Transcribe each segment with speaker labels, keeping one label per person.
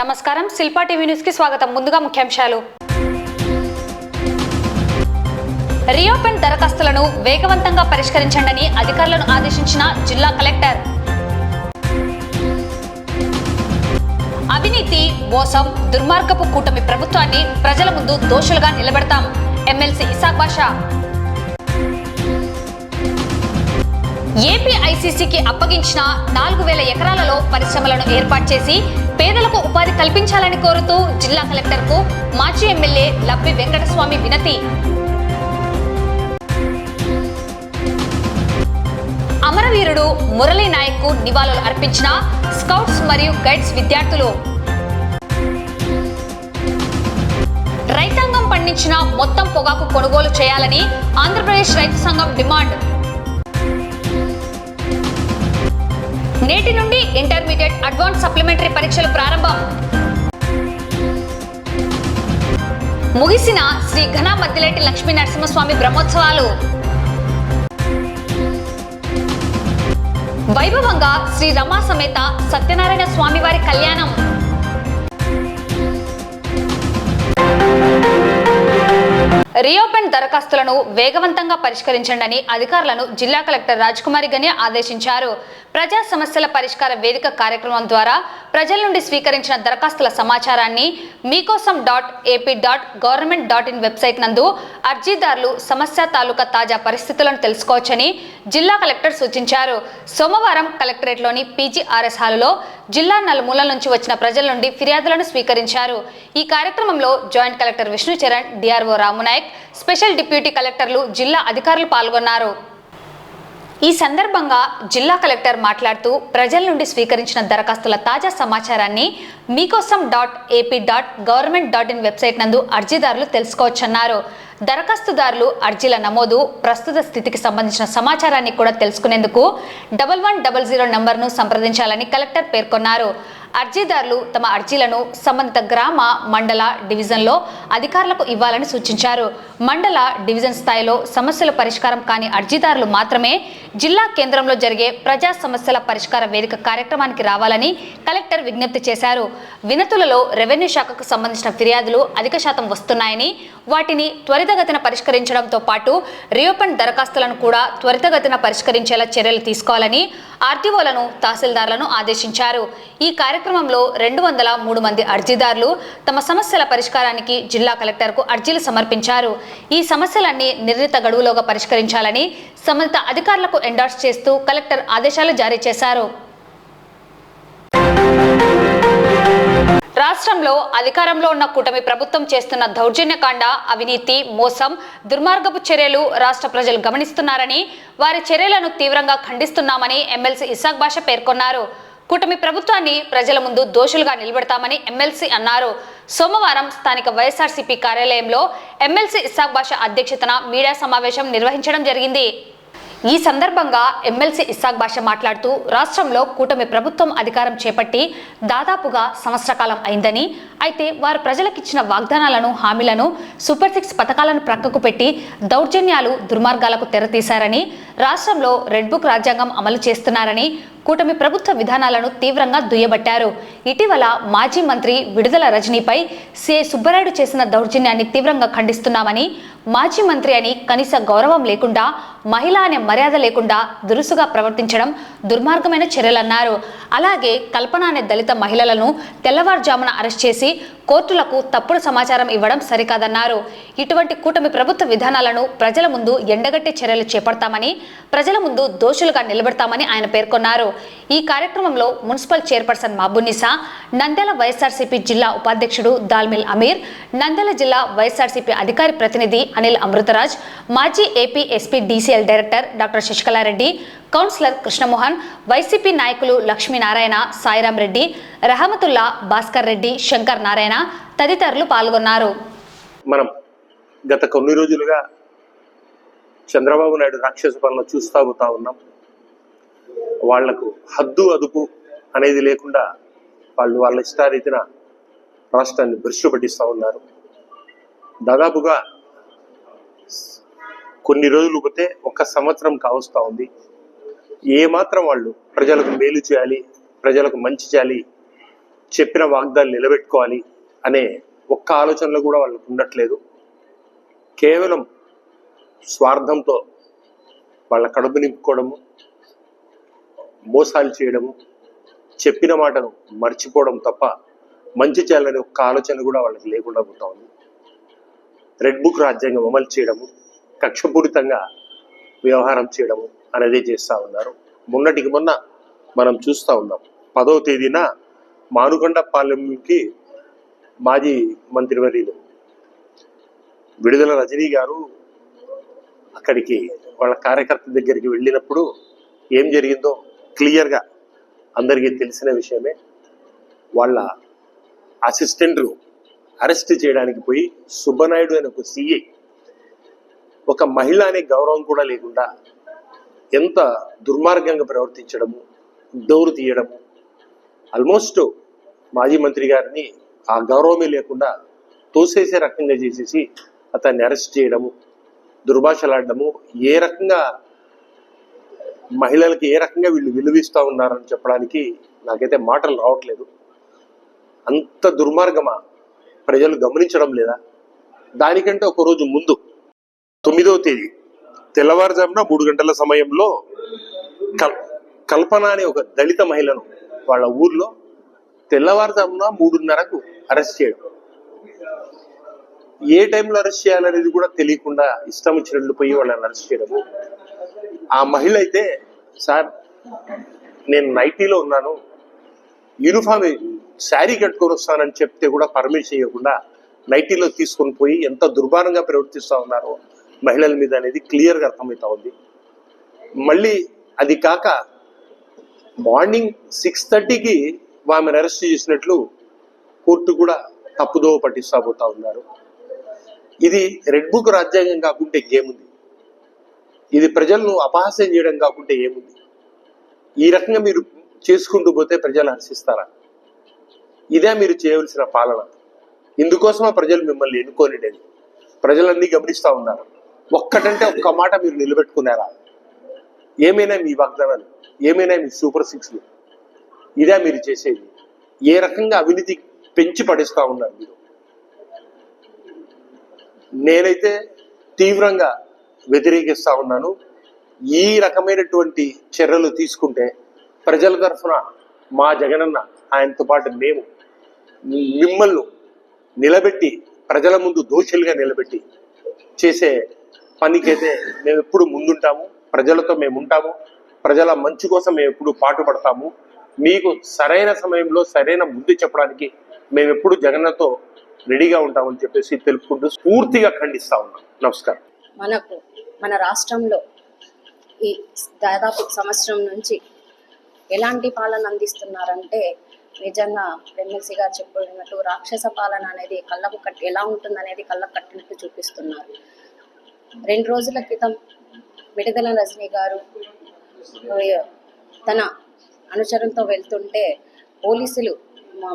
Speaker 1: నమస్కారం Shilpa TV news కి స్వాగతం. ముందుగా ముఖ్యాంశాలు. రీఓపెన్ దరఖాస్తులను వేగవంతంగా పరిష్కరించండి అధికారులను ఆదేశించిన జిల్లా కలెక్టర్. అవినీతి, మోసం, దుర్మార్గపు కూటమి ప్రభుత్వాన్ని ప్రజల ముందు దోషులుగా నిలబెడతాం ఎమ్మెల్సీ ఇసాక్ బాషా. ఏపీ ఐసీసీకి అప్పగించిన 4000 ఎకరాలలో పరిశ్రమలను ఏర్పాటు చేసి పేదలకు ఉపాధి కల్పించాలని కోరుతూ జిల్లా కలెక్టర్కు మాజీ ఎమ్మెల్యే లబ్బి వెంకటస్వామి వినతి. అమరవీరుడు మురళీ నాయక్కు నివాళులు అర్పించిన స్కౌట్స్ మరియు గైడ్స్ విద్యార్థులు. రైతాంగం పండించిన మొత్తం పొగాకు కొనుగోలు చేయాలని ఆంధ్రప్రదేశ్ రైతు సంఘం డిమాండ్. నేటి నుండి ఇంటర్మీడియట్ అడ్వాన్స్ సప్లిమెంటరీ పరీక్షలు ప్రారంభం. ముగిసిన శ్రీ ఘన మద్దిలేటి లక్ష్మీ నరసింహస్వామి బ్రహ్మోత్సవాలు. వైభవంగా శ్రీ రమా సమేత సత్యనారాయణ స్వామి వారి కళ్యాణం. రీఓపెన్ దరఖాస్తులను వేగవంతంగా పరిష్కరించండి అధికారులను జిల్లా కలెక్టర్ రాజ్కుమారి గనియా ఆదేశించారు. ప్రజా సమస్యల పరిష్కార వేదిక కార్యక్రమం ద్వారా ప్రజల నుండి స్వీకరించిన దరఖాస్తుల సమాచారాన్ని meekossam.ap.government.in వెబ్సైట్ నందు అర్జీదారులు సమస్య తాలూకా తాజా పరిస్థితులను తెలుసుకోవచ్చని జిల్లా కలెక్టర్ సూచించారు. సోమవారం కలెక్టరేట్లోని పీజీఆర్ఎస్ హాలులో జిల్లా నలుమూలల నుంచి వచ్చిన ప్రజల నుండి ఫిర్యాదులను స్వీకరించారు. ఈ కార్యక్రమంలో joint collector Vishnu Charan, DRO Ramu Nayak, special deputy కలెక్టర్లు, జిల్లా అధికారులు పాల్గొన్నారు. ఈ సందర్భంగా జిల్లా కలెక్టర్ మాట్లాడుతూ ప్రజల నుండి స్వీకరించిన దరఖాస్తుల తాజా సమాచారాన్ని meekossam.ap.government.in వెబ్సైట్ నందు అర్జీదారులు తెలుసుకోవచ్చన్నారు. దరఖాస్తుదారులు అర్జీల నమోదు, ప్రస్తుత స్థితికి సంబంధించిన సమాచారాన్ని కూడా తెలుసుకునేందుకు 1100 నంబర్ను సంప్రదించాలని కలెక్టర్ పేర్కొన్నారు. అర్జీదారులు తమ అర్జీలను సంబంధిత గ్రామ, మండల, డివిజన్లో అధికారులకు ఇవ్వాలని సూచించారు. మండల, డివిజన్ స్థాయిలో సమస్యల పరిష్కారం కాని అర్జీదారులు మాత్రమే జిల్లా కేంద్రంలో జరిగే ప్రజా సమస్యల పరిష్కార వేదిక కార్యక్రమానికి రావాలని కలెక్టర్ విజ్ఞప్తి చేశారు. వినతులలో రెవెన్యూ శాఖకు సంబంధించిన ఫిర్యాదులు అధిక శాతం వస్తున్నాయని, వాటిని త్వరితగతిన పరిష్కరించడంతో పాటు రీఓపెన్ దరఖాస్తులను కూడా త్వరితగతిన పరిష్కరించేలా చర్యలు తీసుకోవాలని ఆర్టీఓలను, తహసీల్దార్లను ఆదేశించారు. ఈ కార్యక్రమంలో 203 మంది అర్జీదారులు తమ సమస్యల పరిష్కారానికి జిల్లా కలెక్టర్కు అర్జీలు సమర్పించారు. ఈ సమస్యలన్నీ నిర్ణీత గడువులోగా పరిష్కరించాలని సంబంధిత అధికారులకు ఎండార్స్ చేస్తూ కలెక్టర్ ఆదేశాలు జారీ చేశారు. రాష్ట్రంలో అధికారంలో ఉన్న కూటమి ప్రభుత్వం చేస్తున్న దౌర్జన్యకాండ, అవినీతి, మోసం, దుర్మార్గపు చర్యలు రాష్ట్ర ప్రజలు గమనిస్తున్నారని, వారి చర్యలను తీవ్రంగా ఖండిస్తున్నామని ఎమ్మెల్సీ ఇసాక్ బాషా పేర్కొన్నారు. కూటమి ప్రభుత్వాన్ని ప్రజల ముందు దోషులుగా నిలబెడతామని ఎమ్మెల్సీ అన్నారు. సోమవారం స్థానిక వైఎస్ఆర్సీపీ కార్యాలయంలో ఎమ్మెల్సీ ఇసాక్ బాషా అధ్యక్షతన మీడియా సమావేశం నిర్వహించడం జరిగింది. ఈ సందర్భంగా ఎమ్మెల్సీ ఇసాక్ బాషా మాట్లాడుతూ రాష్ట్రంలో కూటమి ప్రభుత్వం అధికారం చేపట్టి దాదాపుగా సంవత్సర కాలం అయిందని, అయితే వారు ప్రజలకిచ్చిన వాగ్దానాలను, హామీలను, సూపర్ 6 పథకాలను ప్రక్కకు పెట్టి దౌర్జన్యాలు, దుర్మార్గాలకు తెరతీశారని, రాష్ట్రంలో రెడ్ బుక్ రాజ్యాంగం అమలు చేస్తున్నారని, కూటమి ప్రభుత్వ విధానాలను తీవ్రంగా దుయ్యబట్టారు. ఇటీవల మాజీ మంత్రి విడుదల రజనీపై సిఐ సుబ్బరాయుడు చేసిన దౌర్జన్యాన్ని తీవ్రంగా ఖండిస్తున్నామని, మాజీ మంత్రి అని కనీస గౌరవం లేకుండా, మహిళ అనే మర్యాద లేకుండా దురుసుగా ప్రవర్తించడం దుర్మార్గమైన చర్యలన్నారు. అలాగే కల్పన అనే దళిత మహిళలను తెల్లవారుజామున అరెస్ట్ చేసి కోర్టులకు తప్పుడు సమాచారం ఇవ్వడం సరికాదన్నారు. ఇటువంటి కూటమి ప్రభుత్వ విధానాలను ప్రజల ముందు ఎండగట్టే చర్యలు చేపడతామని, ప్రజల ముందు దోషులుగా నిలబెడతామని ఆయన పేర్కొన్నారు. ఈ కార్యక్రమంలో మున్సిపల్ చైర్పర్సన్ మహబూనిసా, నంద్యాల వైఎస్ఆర్సీపీ జిల్లా ఉపాధ్యక్షుడు దాల్మిల్ అమీర్, నంద్యాల జిల్లా వైఎస్ఆర్సీపీ అధికారి ప్రతినిధి అనిల్ అమృతరాజ్, మాజీ AP SP DCL director doctor Sasikala Reddy, councillor Krishnamohan, YCP నాయకులు లక్ష్మీనారాయణ, సాయిరాం రెడ్డి, రహమతుల్లా, భాస్కర్ రెడ్డి, శంకర్ నారాయణ తదితరులు పాల్గొన్నారు.
Speaker 2: మనం గత కొన్ని రోజులుగా చంద్రబాబు నాయుడు రాక్షస పాలన చూస్తా ఉన్నాం. వాళ్లకు హద్దు అదుపు అనేది లేకుండా వాళ్ళు వాళ్ళ ఇష్టారీతిన రాష్ట్రాన్ని భ్రష్టు పట్టిస్తూ ఉన్నారు. దాదాపుగా కొన్ని రోజులు పోతే 1 సంవత్సరం కావస్తా ఉంది. ఏ మాత్రం వాళ్ళు ప్రజలకు మేలు చేయాలి, ప్రజలకు మంచి చేయాలి చెప్పిన వాగ్దానాలు నిలబెట్టుకోవాలి అనే ఒక్క ఆలోచనలు కూడా వాళ్ళకు ఉండట్లేదు. కేవలం స్వార్థంతో వాళ్ళ కడుపు నింపుకోవడము, మోసాలు చేయడము, చెప్పిన మాటను మర్చిపోవడం తప్ప మంచి చేయాలని ఒక్క ఆలోచన కూడా వాళ్ళకి లేకుండా పోతా ఉంది. రెడ్ బుక్ రాజ్యాంగం అమలు చేయడము, కక్షపూరితంగా వ్యవహారం చేయడము అనేది చేస్తూ ఉన్నారు. మొన్నటికి మొన్న మనం చూస్తూ ఉన్నాం. 10వ తేదీన మానుకొండ పాలెంకి మాజీ మంత్రివర్యులు విడుదల రజనీ గారు అక్కడికి వాళ్ళ కార్యకర్త దగ్గరికి వెళ్ళినప్పుడు ఏం జరిగిందో క్లియర్గా అందరికీ తెలిసిన విషయమే. వాళ్ళ అసిస్టెంట్ను అరెస్ట్ చేయడానికి పోయి సుబ్బనాయుడు అనే ఒక సిఐ ఒక మహిళ అనే గౌరవం కూడా లేకుండా ఎంత దుర్మార్గంగా ప్రవర్తించడము, డోరు తీయడము, ఆల్మోస్ట్ మాజీ మంత్రి గారిని ఆ గౌరవమే లేకుండా తోసేసే రకంగా చేసేసి అతన్ని అరెస్ట్ చేయడము, దుర్భాషలాడము, ఏ రకంగా మహిళలకి ఏ రకంగా వీళ్ళు విలువిస్తూ ఉన్నారని చెప్పడానికి నాకైతే మాటలు రావట్లేదు. అంత దుర్మార్గమా ప్రజలు గమనించడం లేదా? దానికంటే ఒక రోజు ముందు 9వ తేదీ తెల్లవారుజామున 3 గంటల సమయంలో కల్పన అనే ఒక దళిత మహిళను వాళ్ళ ఊర్లో తెల్లవారుజామున 3:30కు అరెస్ట్ చేయడం, ఏ టైంలో అరెస్ట్ చేయాలనేది కూడా తెలియకుండా ఇష్టం వచ్చినట్లు పోయి వాళ్ళని అరెస్ట్ చేయడము. ఆ మహిళ అయితే, సార్ నేను నైటీలో ఉన్నాను, యూనిఫామ్ శారీ కట్టుకొని వస్తానని చెప్తే కూడా పర్మిషన్ ఇవ్వకుండా నైటీలో తీసుకొని పోయి ఎంత దుర్మార్గంగా ప్రవర్తిస్తూ ఉన్నారో మహిళల మీద అనేది క్లియర్గా అర్థమవుతా ఉంది. మళ్ళీ అది కాక మార్నింగ్ 6:30కి ఆమెను అరెస్ట్ చేసినట్లు కోర్టు కూడా తప్పుదోవ పట్టిస్తా పోతా ఉన్నారు. ఇది రెడ్ బుక్ రాజ్యాంగం కాకుంటే ఏముంది? ఇది ప్రజలను అపహాస్యం చేయడం కాకుంటే ఏముంది? ఈ రకంగా మీరు చేసుకుంటూ పోతే ప్రజలు హర్షిస్తారా? ఇదే మీరు చేయవలసిన పాలన? ఇందుకోసమా ప్రజలు మిమ్మల్ని ఎన్నుకోనిడేది? ప్రజలన్నీ గమనిస్తూ ఉన్నారు. ఒక్కటంటే ఒక్క మాట మీరు నిలబెట్టుకున్నారా? ఏమైనా మీ వాగ్దానాలు, ఏమైనా మీ సూపర్ 6లు? ఇదే మీరు చేసేది? ఏ రకంగా అవినీతి పెంచి పడేస్తూ ఉన్నారు మీరు? నేనైతే తీవ్రంగా వ్యతిరేకిస్తా ఉన్నాను. ఈ రకమైనటువంటి చర్యలు తీసుకుంటే ప్రజల తరఫున మా జగనన్న, ఆయనతో పాటు మేము మిమ్మల్ని నిలబెట్టి ప్రజల ముందు దోషులుగా నిలబెట్టి చేసే పనికైతే మేము ఎప్పుడు ముందుంటాము. ప్రజలతో మేము ఉంటాము. ప్రజల మంచి కోసం మేము ఎప్పుడు పాటుపడతాము. మీకు సరైన సమయంలో సరైన బుద్ధి చెప్పడానికి మేము ఎప్పుడు జగన్నతో రెడీగా ఉంటామని చెప్పేసి తెలుపుకుంటూ పూర్తిగా ఖండిస్తా ఉన్నాం. నమస్కారం.
Speaker 3: మన రాష్ట్రంలో ఈ దాదాపు సంవత్సరం నుంచి ఎలాంటి పాలన అందిస్తున్నారంటే, నిజంగా ఎమ్మెల్సీ గారు చెప్పినట్టు రాక్షస పాలన అనేది కళ్ళకు కట్టి ఎలా ఉంటుందనేది కళ్ళకు కట్టినట్టు చూపిస్తున్నారు. 2 రోజుల క్రితం విడుదల రజనీ గారు తన అనుచరులతో వెళ్తుంటే పోలీసులు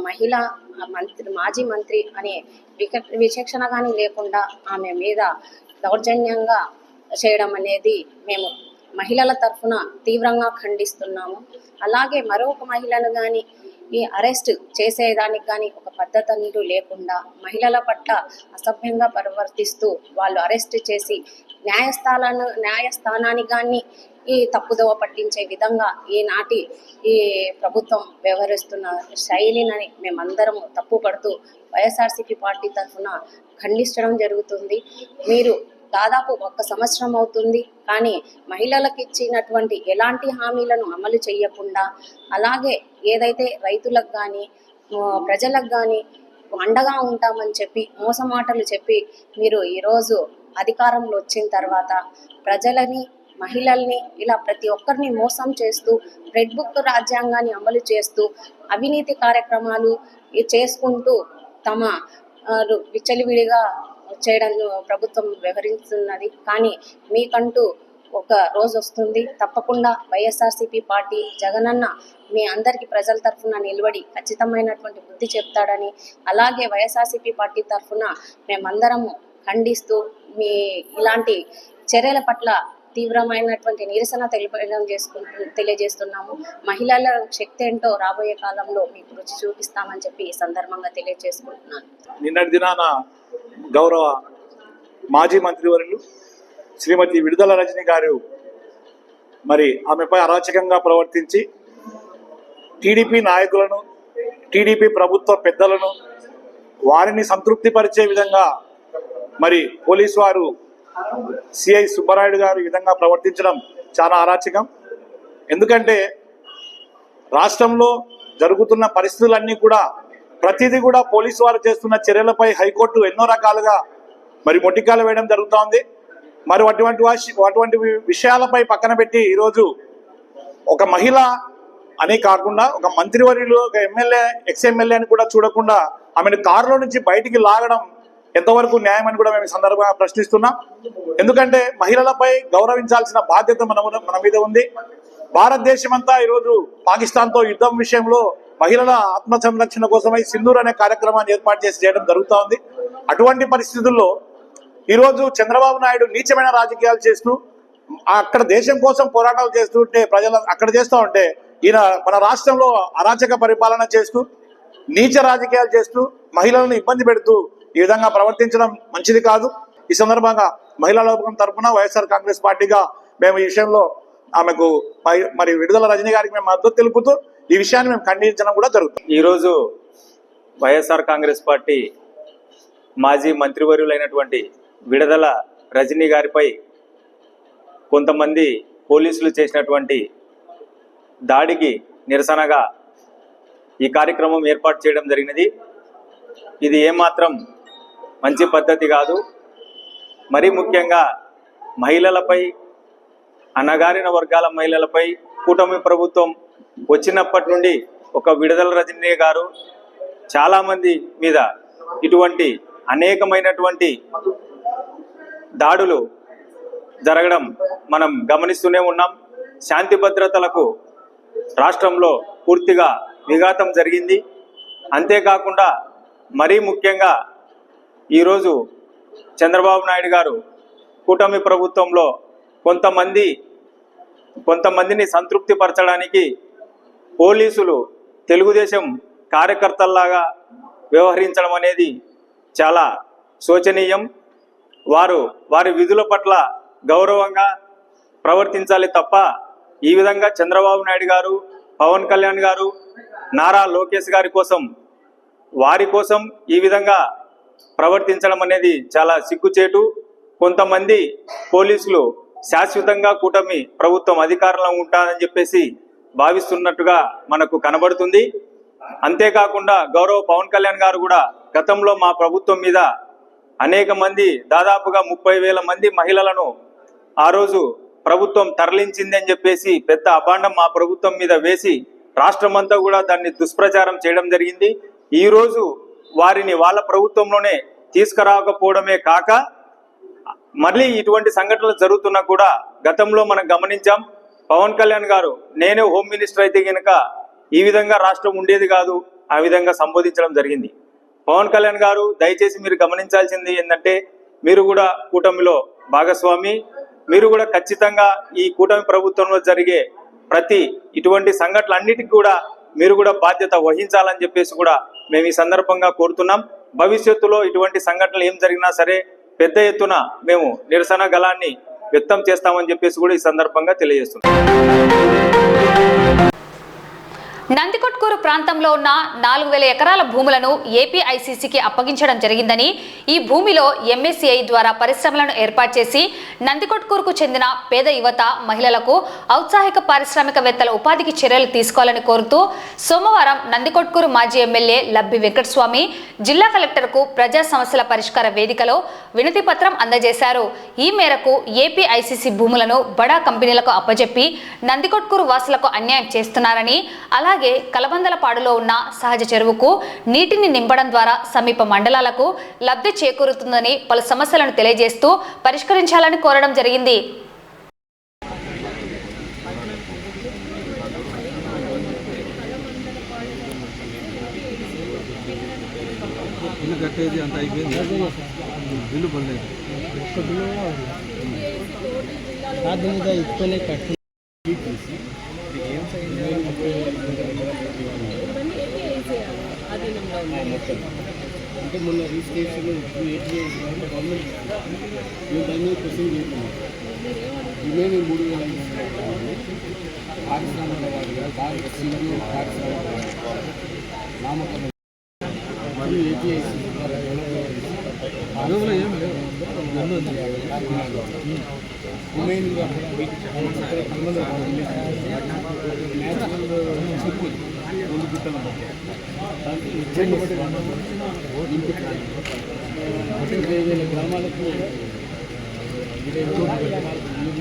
Speaker 3: మహిళా మంత్రి, మాజీ మంత్రి అనే విచక్షణ కానీ లేకుండా ఆమె మీద దౌర్జన్యంగా చేయడం అనేది మేము మహిళల తరఫున తీవ్రంగా ఖండిస్తున్నాము. అలాగే మరొక మహిళను కానీ ఈ అరెస్ట్ చేసేదానికి కానీ ఒక పద్ధతి అంటూ లేకుండా మహిళల పట్ల అసభ్యంగా ప్రవర్తిస్తూ వాళ్ళు అరెస్ట్ చేసి న్యాయస్థానానికి కానీ ఈ తప్పుదోవ పట్టించే విధంగా ఈనాటి ఈ ప్రభుత్వం వ్యవహరిస్తున్న శైలిని మేమందరము తప్పుపడుతూ వైఎస్ఆర్సీపీ పార్టీ తరఫున ఖండించడం జరుగుతుంది. మీరు దాదాపు 1 సంవత్సరం అవుతుంది, కానీ మహిళలకు ఇచ్చినటువంటి ఎలాంటి హామీలను అమలు చేయకుండా, అలాగే ఏదైతే రైతులకు కానీ ప్రజలకు కానీ అండగా ఉంటామని చెప్పి మోసమాటలు చెప్పి మీరు ఈరోజు అధికారంలో వచ్చిన తర్వాత ప్రజలని, మహిళల్ని ఇలా ప్రతి ఒక్కరిని మోసం చేస్తూ రెడ్ బుక్ రాజ్యాంగాన్ని అమలు చేస్తూ అవినీతి కార్యక్రమాలు చేసుకుంటూ తమ విచ్చలవిడిగా చేయడం ప్రభుత్వం వ్యవహరిస్తున్నది. కానీ మీకంటూ ఒక రోజు వస్తుంది, తప్పకుండా వైఎస్ఆర్సీపీ పార్టీ జగనన్న మీ అందరికీ ప్రజల తరఫున నిలబడి ఖచ్చితమైనటువంటి బుద్ధి చెప్తాడని, అలాగే వైఎస్ఆర్సీపీ పార్టీ తరఫున మేమందరము ఖండిస్తూ మీ ఇలాంటి చర్యల పట్ల తీవ్రమైనటువంటి నిరసన తెలియజేస్తున్నాము. మహిళల శక్తి ఏంటో రాబోయే కాలంలో మీకు రుచి చూపిస్తామని చెప్పి ఈ సందర్భంగా తెలియజేసుకుంటున్నాను.
Speaker 4: నిన్నటి దినాన గౌరవ మాజీ మంత్రివర్యులు శ్రీమతి విడుదల రజని గారు మరి ఆమెపై అరాచకంగా ప్రవర్తించి టీడీపీ నాయకులను, టీడీపీ ప్రభుత్వ పెద్దలను వారిని సంతృప్తిపరిచే విధంగా మరి పోలీసు వారు సిఐ సుబ్బరాయుడు గారు ఈ విధంగా ప్రవర్తించడం చాలా అరాచకం. ఎందుకంటే రాష్ట్రంలో జరుగుతున్న పరిస్థితులన్నీ కూడా ప్రతిదీ కూడా పోలీసు వారు చేస్తున్న చర్యలపై హైకోర్టు ఎన్నో రకాలుగా మరి మొట్టికాలు వేయడం జరుగుతోంది. మరి అటువంటి విషయాలపై పక్కన పెట్టి ఈరోజు ఒక మహిళ అని కాకుండా ఒక మంత్రివర్యులు, ఒక ఎమ్మెల్యే, ఎక్స్-ఎమ్మెల్యే అని కూడా చూడకుండా ఆమెను కారులో నుంచి బయటికి లాగడం ఎంతవరకు న్యాయం అని కూడా మేము ఈ సందర్భంగా ప్రశ్నిస్తున్నాం. ఎందుకంటే మహిళలపై గౌరవించాల్సిన బాధ్యత మన మీద ఉంది. భారతదేశం అంతా ఈరోజు పాకిస్తాన్తో యుద్ధం విషయంలో మహిళల ఆత్మ సంరక్షణ కోసమై సింధూర్ అనే కార్యక్రమాన్ని ఏర్పాటు చేయడం జరుగుతూ ఉంది. అటువంటి పరిస్థితుల్లో ఈరోజు చంద్రబాబు నాయుడు నీచమైన రాజకీయాలు చేస్తూ అక్కడ దేశం కోసం పోరాటాలు చేస్తుంటే ప్రజలు అక్కడ చేస్తూ ఉంటే ఈయన మన రాష్ట్రంలో అరాచక పరిపాలన చేస్తూ నీచ రాజకీయాలు చేస్తూ మహిళలను ఇబ్బంది పెడుతూ ఈ విధంగా ప్రవర్తించడం మంచిది కాదు. ఈ సందర్భంగా మహిళా లోకం తరఫున వైఎస్ఆర్ కాంగ్రెస్ పార్టీగా మేము ఈ విషయంలో ఆమెకు మరి విడుదల రజని గారికి మేము మద్దతు తెలుపుతూ ఈ విషయాన్ని మేము ఖండించడం కూడా జరుగుతుంది.
Speaker 5: ఈరోజు వైఎస్ఆర్ కాంగ్రెస్ పార్టీ మాజీ మంత్రివర్యులైనటువంటి విడుదల రజని గారిపై కొంతమంది పోలీసులు చేసినటువంటి దాడికి నిరసనగా ఈ కార్యక్రమం ఏర్పాటు చేయడం జరిగినది. ఇది ఏమాత్రం మంచి పద్ధతి కాదు. మరీ ముఖ్యంగా మహిళలపై, అణగారిన వర్గాల మహిళలపై కూటమి ప్రభుత్వం వచ్చినప్పటి నుండి ఒక విడుదల రజని గారు చాలామంది మీద ఇటువంటి అనేకమైనటువంటి దాడులు జరగడం మనం గమనిస్తూనే ఉన్నాం. శాంతి భద్రతలకు రాష్ట్రంలో పూర్తిగా విఘాతం జరిగింది. అంతేకాకుండా మరీ ముఖ్యంగా ఈరోజు చంద్రబాబు నాయుడు గారు కూటమి ప్రభుత్వంలో కొంతమందిని సంతృప్తిపరచడానికి పోలీసులు తెలుగుదేశం కార్యకర్తల్లాగా వ్యవహరించడం అనేది చాలా శోచనీయం. వారి విధుల పట్ల గౌరవంగా ప్రవర్తించాలి తప్ప ఈ విధంగా చంద్రబాబు నాయుడు గారు, పవన్ కళ్యాణ్ గారు, నారా లోకేష్ గారి వారి కోసం ఈ విధంగా ప్రవర్తించడం అనేది చాలా సిగ్గుచేటు. కొంతమంది పోలీసులు శాశ్వతంగా కూటమి ప్రభుత్వం అధికారంలో ఉంటారని చెప్పేసి భావిస్తున్నట్టుగా మనకు కనబడుతుంది. అంతేకాకుండా గౌరవ పవన్ కళ్యాణ్ గారు కూడా గతంలో మా ప్రభుత్వం మీద అనేక మంది, దాదాపుగా 30,000 మంది మహిళలను ఆ రోజు ప్రభుత్వం తరలించింది అని చెప్పేసి పెద్ద అభాండం మా ప్రభుత్వం మీద వేసి రాష్ట్రమంతా కూడా దాన్ని దుష్ప్రచారం చేయడం జరిగింది. ఈ రోజు వారిని వాళ్ళ ప్రభుత్వంలోనే తీసుకురాకపోవడమే కాక మళ్ళీ ఇటువంటి సంఘటనలు జరుగుతున్నా కూడా గతంలో మనం గమనించాం. పవన్ కళ్యాణ్ గారు నేనే హోమ్ మినిస్టర్ అయితే కనుక ఈ విధంగా రాష్ట్రం ఉండేది కాదు, ఆ విధంగా సంబోధించడం జరిగింది. పవన్ కళ్యాణ్ గారు దయచేసి మీరు గమనించాల్సింది ఏంటంటే, మీరు కూడా కూటమిలో భాగస్వామి, మీరు కూడా ఖచ్చితంగా ఈ కూటమి ప్రభుత్వంలో జరిగే ప్రతి ఇటువంటి సంఘటనలన్నిటికీ కూడా మీరు కూడా బాధ్యత వహించాలని చెప్పేసి కూడా మేము ఈ సందర్భంగా కోరుతున్నాం. భవిష్యత్తులో ఇటువంటి సంఘటనలు ఏం జరిగినా సరే పెద్ద ఎత్తున మేము నిరసన గళాన్ని వ్యక్తం చేస్తామని చెప్పేసి కూడా ఈ సందర్భంగా తెలియజేస్తున్నాం.
Speaker 1: నందికొట్కూరు ప్రాంతంలో ఉన్న 4,000 ఎకరాల భూములను ఏపీఐసీసీకి అప్పగించడం జరిగిందని, ఈ భూమిలో ఎంఎస్సీఐ ద్వారా పరిశ్రమలను ఏర్పాటు చేసి నందికొట్కూరుకు చెందిన పేద యువత, మహిళలకు ఔత్సాహిక పారిశ్రామికవేత్తల ఉపాధికి చర్యలు తీసుకోవాలని కోరుతూ సోమవారం నందికొట్కూరు మాజీ ఎమ్మెల్యే లబ్బి వెంకటస్వామి జిల్లా కలెక్టర్కు ప్రజా సమస్యల పరిష్కార వేదికలో వినతి పత్రం అందజేశారు. ఈ మేరకు ఏపీఐసీసీ భూములను బడా కంపెనీలకు అప్పజెప్పి నందికొట్కూరు వాసులకు అన్యాయం చేస్తున్నారని, అలాగే కలబందలపాడులో ఉన్న సహజ చెరువుకు నీటిని నింపడం ద్వారా సమీప మండలాలకు లబ్ధి చేకూరుతుందని పలు సమస్యలను తెలియజేస్తూ పరిష్కరించాలని కోరడం జరిగింది.
Speaker 6: సాధ్యముగా ఇప్పుడే కట్టు అంటే మొన్న రిజిస్ట్రేషన్ ఇప్పుడు గవర్నమెంట్ మేము దాని మీద క్వశ్చన్ చేస్తున్నాం. రిమైనింగ్ 3,000 పారిశ్రామిక వారిగా బాగా సింధు పారిశ్రామిక నామకరణ మరియు ఏపీఐసి అరువులో ఏం లేవు రిమైనింగ్గా న్యాచురల్ చెప్పు 2 గుట్టలు దానికి ఇచ్చేది బట్టి 20,000 గ్రామాలకు 20 కోట్ల గ్రామాలకు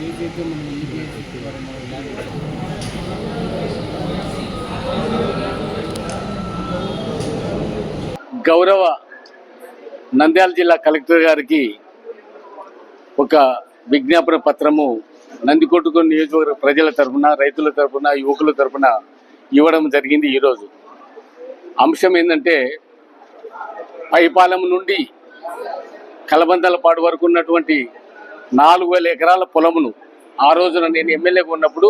Speaker 6: ఏదైతే మనం ఈపీఎస్సీ
Speaker 7: గౌరవ నంద్యాల జిల్లా కలెక్టర్ గారికి ఒక విజ్ఞాపన పత్రము నందికొట్కూరు నియోజకవర్గ ప్రజల తరఫున, రైతుల తరఫున, యువకుల తరఫున ఇవ్వడం జరిగింది. ఈరోజు అంశం ఏంటంటే పైపాలెం నుండి కలబందలపాడు వరకు ఉన్నటువంటి 4,000 ఎకరాల పొలమును ఆ రోజున నేను ఎమ్మెల్యేగా ఉన్నప్పుడు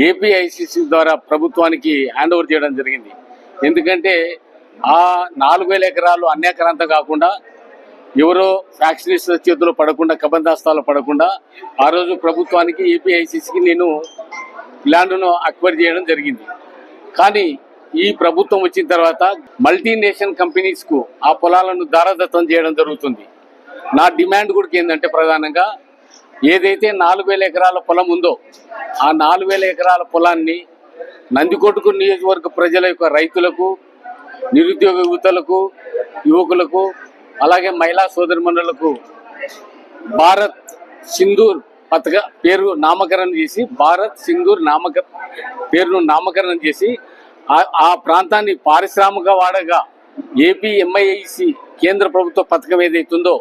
Speaker 7: ఏపీఐసిసి ద్వారా ప్రభుత్వానికి హ్యాండ్ ఓవర్ చేయడం జరిగింది. ఎందుకంటే ఆ 4,000 ఎకరాలు అన్యాక్రాంతం కాకుండా ఎవరో ఫ్యాక్షనిస్టుల చేతిలో పడకుండా, కబందాస్తాలు పడకుండా ఆ రోజు ప్రభుత్వానికి ఏపీఐసిసికి నేను ల్యాండ్ను అక్వైర్ చేయడం జరిగింది. కానీ ఈ ప్రభుత్వం వచ్చిన తర్వాత మల్టీనేషనల్ కంపెనీస్కు ఆ పొలాలను దారదత్తం చేయడం జరుగుతుంది. నా డిమాండ్ కూడా ఏంటంటే ప్రధానంగా ఏదైతే 4,000 ఎకరాల పొలం ఉందో ఆ 4,000 ఎకరాల పొలాన్ని నందికొట్కూరు నియోజకవర్గ ప్రజల యొక్క రైతులకు, నిరుద్యోగ యువకులకు అలాగే మహిళా సోదరిమణులకు భారత్ సింధూర్ పథక పేరు నామకరణం చేసి, భారత్ సింధూర్ పేరును నామకరణం చేసి ఆ ప్రాంతాన్ని పారిశ్రామిక వాడగా ఏపీ ఎంఐఐసి కేంద్ర ప్రభుత్వ పథకం ఏదైతుందో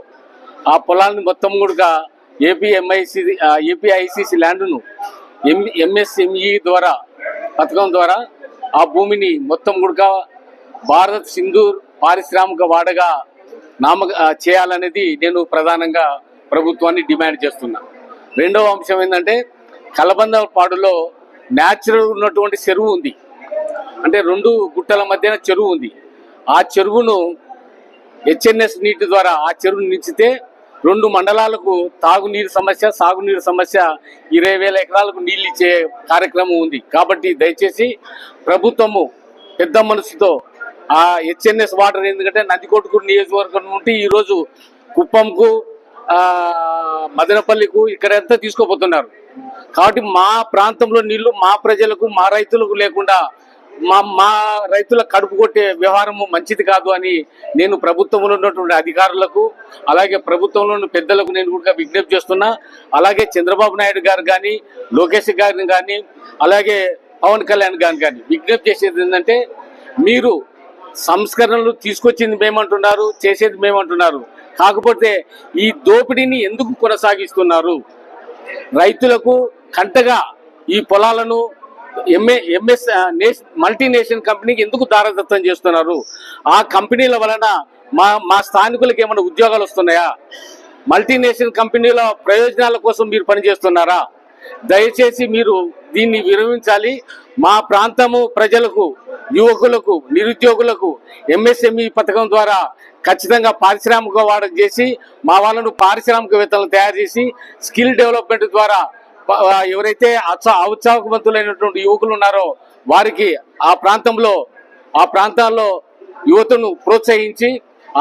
Speaker 7: ఆ పొలాన్ని మొత్తం కూడా ఏపీఐసిసి ల్యాండ్ను ఎంఎస్ఎంఈ ద్వారా పథకం ద్వారా ఆ భూమిని మొత్తం కూడా భారత్ సింధూర్ పారిశ్రామిక వాడగా చేయాలనేది నేను ప్రధానంగా ప్రభుత్వాన్ని డిమాండ్ చేస్తున్నా. రెండవ అంశం ఏంటంటే కలబందపాడులో న్యాచురల్ ఉన్నటువంటి చెరువు ఉంది. అంటే 2 గుట్టల మధ్యన చెరువు ఉంది. ఆ చెరువును హెచ్ఎన్ఎస్ నీటి ద్వారా ఆ చెరువును నించితే 2 మండలాలకు తాగునీరు సమస్య, సాగునీరు సమస్య, 20,000 ఎకరాలకు నీళ్ళు ఇచ్చే కార్యక్రమం ఉంది. కాబట్టి దయచేసి ప్రభుత్వము పెద్ద మనసుతో ఆ హెచ్ఎన్ఎస్ వాటర్, ఎందుకంటే నందికొట్కూరు నియోజకవర్గం నుండి ఈరోజు కుప్పంకు, మదనపల్లికు ఇక్కడంతా తీసుకోపోతున్నారు. కాబట్టి మా ప్రాంతంలో నీళ్లు మా ప్రజలకు, మా రైతులకు లేకుండా మా రైతుల కడుపు కొట్టే వ్యవహారము మంచిది కాదు అని నేను ప్రభుత్వంలో ఉన్నటువంటి అధికారులకు, అలాగే ప్రభుత్వంలో ఉన్న పెద్దలకు నేను కూడా విజ్ఞప్తి చేస్తున్నా. అలాగే చంద్రబాబు నాయుడు గారు కానీ, లోకేష్ గారిని కానీ, అలాగే పవన్ కళ్యాణ్ గారిని కానీ విజ్ఞప్తి చేసేది ఏంటంటే, మీరు సంస్కరణలు తీసుకొచ్చింది మేమంటున్నారు, చేసేది మేమంటున్నారు, కాకపోతే ఈ దోపిడీని ఎందుకు కొనసాగిస్తున్నారు? రైతులకు కంటగా ఈ పొలాలను మల్టీనేషనల్ కంపెనీకి ఎందుకు దారదత్తం చేస్తున్నారు? ఆ కంపెనీల వలన మా స్థానికులకు ఏమైనా ఉద్యోగాలు వస్తున్నాయా? మల్టీనేషనల్ కంపెనీల ప్రయోజనాల కోసం మీరు పనిచేస్తున్నారా? దయచేసి మీరు దీన్ని విరమించాలి. మా ప్రాంతము ప్రజలకు, యువకులకు, నిరుద్యోగులకు ఎంఎస్ఎంఈ పథకం ద్వారా ఖచ్చితంగా పారిశ్రామిక వాడక చేసి మా వాళ్ళను పారిశ్రామికవేత్తలను తయారు చేసి స్కిల్ డెవలప్మెంట్ ద్వారా ఎవరైతే ఔత్సాహవంతులైనటువంటి యువకులు ఉన్నారో వారికి ఆ ప్రాంతాల్లో యువతను ప్రోత్సహించి